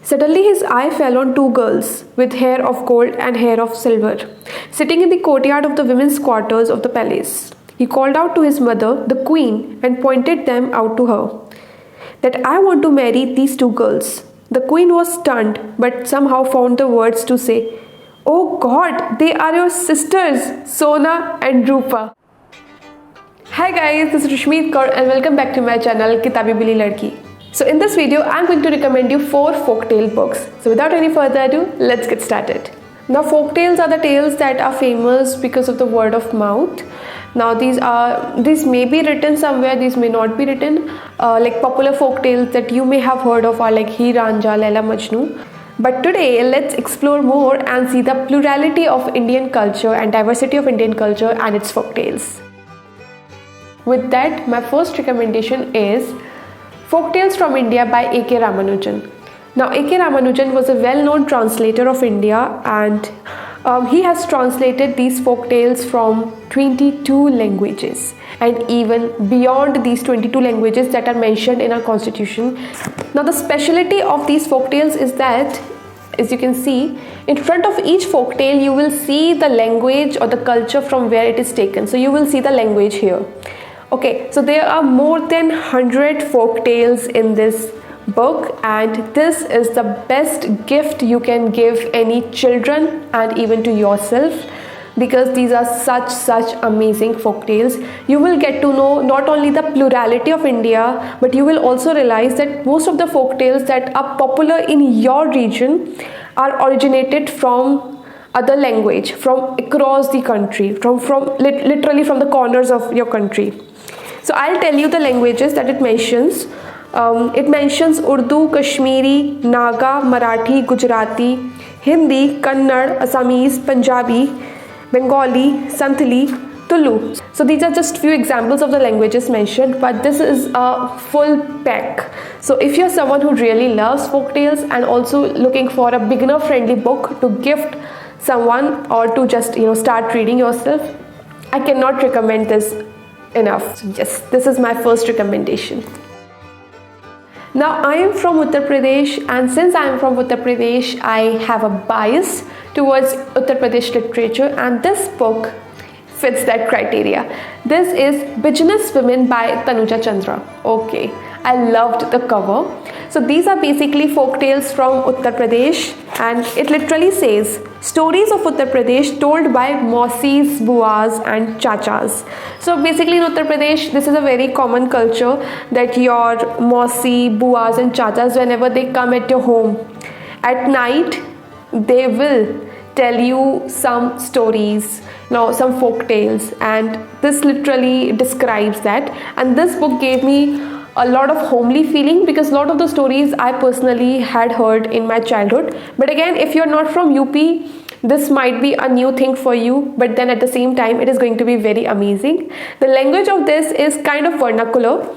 Suddenly his eye fell on two girls with hair of gold and hair of silver, sitting in the courtyard of the women's quarters of the palace. He called out to his mother, the queen, and pointed them out to her. That I want to marry these two girls. The queen was stunned, but somehow found the words to say, "Oh God, they are your sisters, Sona and Rupa." Hi guys, this is Rishmeet Kaur and welcome back to my channel Kitabi Bili Ladki. So in this video, I'm going to recommend you 4 folktale books. So without any further ado, let's get started. Now folktales are the tales that are famous because of the word of mouth. Now these may be written somewhere, these may not be written. Like popular folktales that you may have heard of are like Heer Ranjha, Laila Majnu. But today let's explore more and see the plurality of Indian culture and diversity of Indian culture and its folktales. With that, my first recommendation is Folktales from India by A.K. Ramanujan. Now A.K. Ramanujan was a well-known translator of India, and he has translated these folktales from 22 languages and even beyond these 22 languages that are mentioned in our constitution. Now the speciality of these folktales is that, as you can see, in front of each folktale you will see the language or the culture from where it is taken. So you will see the language here. Okay, so there are more than 100 folk tales in this book, and this is the best gift you can give any children and even to yourself, because these are such amazing folk tales. You will get to know not only the plurality of India, but you will also realize that most of the folk tales that are popular in your region are originated from other language, from across the country, literally from the corners of your country. So I'll tell you the languages that it mentions. It mentions Urdu, Kashmiri, Naga, Marathi, Gujarati, Hindi, Kannada, Assamese, Punjabi, Bengali, Santhali, Tulu. So these are just few examples of the languages mentioned, but this is a full pack. So if you're someone who really loves folktales and also looking for a beginner friendly book to gift someone or to just start reading yourself, I cannot recommend this enough. So yes, this is my first recommendation. Now I am from Uttar Pradesh, and since I am from Uttar Pradesh, I have a bias towards Uttar Pradesh literature, and this book fits that criteria. This is Business Women by Tanuja Chandra. Okay, I loved the cover. So these are basically folk tales from Uttar Pradesh, and it literally says stories of Uttar Pradesh told by Mausis, Buas and Chachas. So basically in Uttar Pradesh, this is a very common culture that your Mausi, Buas and Chachas, whenever they come at your home at night, they will tell you some stories, some folk tales, and this literally describes that. And this book gave me a lot of homely feeling, because a lot of the stories I personally had heard in my childhood. But again, if you're not from UP, this might be a new thing for you, but then at the same time it is going to be very amazing. The language of this is kind of vernacular,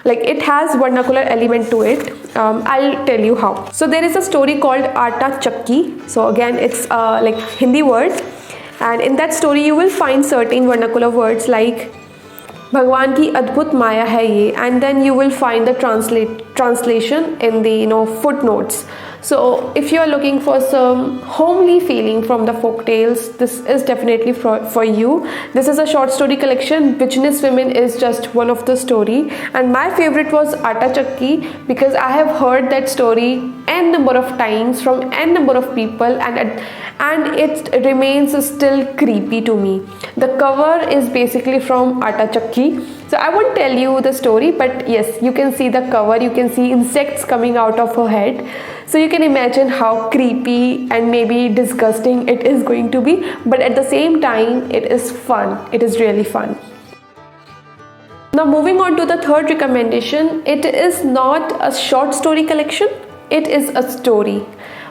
like it has vernacular element to it. I'll tell you how. So there is a story called Aata Chakki. So again, it's like Hindi word, and in that story you will find certain vernacular words like Bhagwan ki adbhut maya hai ye, and then you will find the translation in the footnotes. So if you are looking for some homely feeling from the folk tales, this is definitely for you. This is a short story collection. Business Women is just one of the story, and my favorite was Aata Chakki, because I have heard that story n number of times from n number of people, and it remains still creepy to me. The cover is basically from Aata Chakki. So I won't tell you the story, but yes, you can see the cover, you can see insects coming out of her head. So you can imagine how creepy and maybe disgusting it is going to be, but at the same time, it is fun. It is really fun. Now moving on to the third recommendation, it is not a short story collection, it is a story,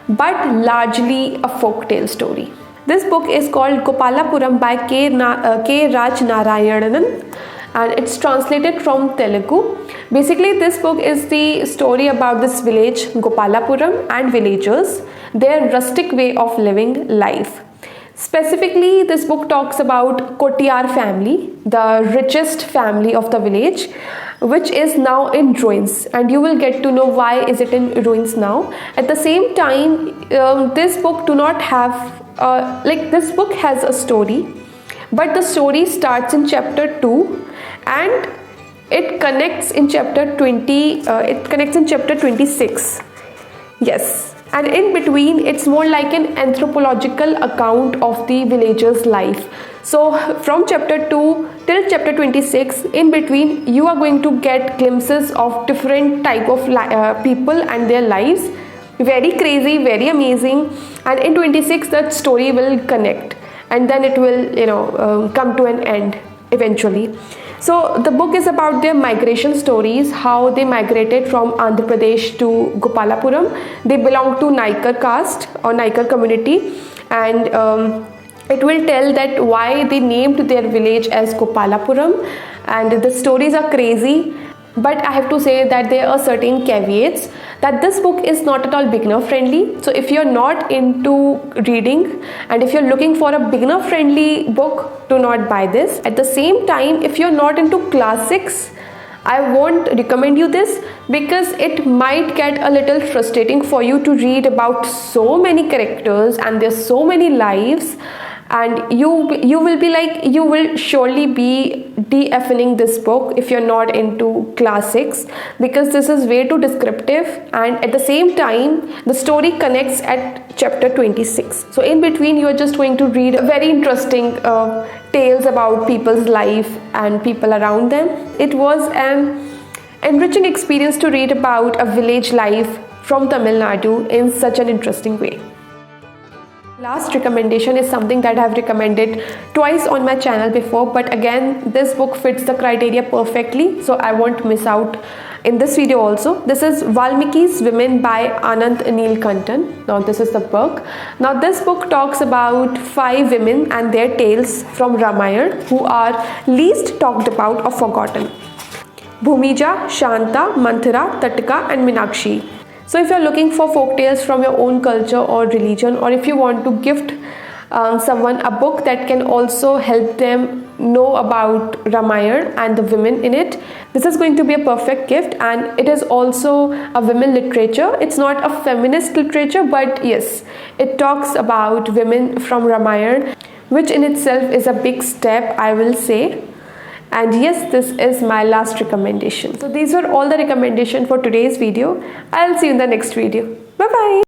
but largely a folktale story. This book is called Kopalapuram by K. Raj Narayanan, and it's translated from Telugu. Basically, this book is the story about this village, Kopalapuram, and villagers, their rustic way of living life. Specifically, this book talks about Kotiyar family, the richest family of the village, which is now in ruins, and you will get to know why is it in ruins now. At the same time, this book do not have this book has a story, but the story starts in chapter 2 and it connects in chapter 20. It connects in chapter 26. Yes, and in between it's more like an anthropological account of the villagers' life. So from chapter 2 till chapter 26, in between you are going to get glimpses of different type of people and their lives. Very crazy, very amazing. And in 26 that story will connect, and then it will come to an end eventually. So the book is about their migration stories, how they migrated from Andhra Pradesh to Kopalapuram. They belong to Naikar caste or Naikar community, and it will tell that why they named their village as Kopalapuram, and the stories are crazy. But I have to say that there are certain caveats, that this book is not at all beginner friendly. So if you're not into reading and if you're looking for a beginner friendly book, do not buy this. At the same time, if you're not into classics, I won't recommend you this, because it might get a little frustrating for you to read about so many characters and there's so many lives, and you will be like, you will surely be de-effing this book if you're not into classics, because this is way too descriptive, and at the same time the story connects at chapter 26. So in between you are just going to read very interesting tales about people's life and people around them. It was an enriching experience to read about a village life from Tamil Nadu in such an interesting way. Last recommendation is something that I have recommended twice on my channel before, but again this book fits the criteria perfectly, so I won't miss out in this video also. This is Valmikis Women by Anand Neelkantan. Now this is the book. Now this book talks about 5 women and their tales from Ramayana who are least talked about or forgotten. Bhumija, Shanta, Manthara, Tatika and Minakshi. So if you're looking for folk tales from your own culture or religion, or if you want to gift someone a book that can also help them know about Ramayana and the women in it, this is going to be a perfect gift. And it is also a women literature. It's not a feminist literature, but yes, it talks about women from Ramayana, which in itself is a big step, I will say. And yes, this is my last recommendation. So these were all the recommendations for today's video. I'll see you in the next video. Bye bye.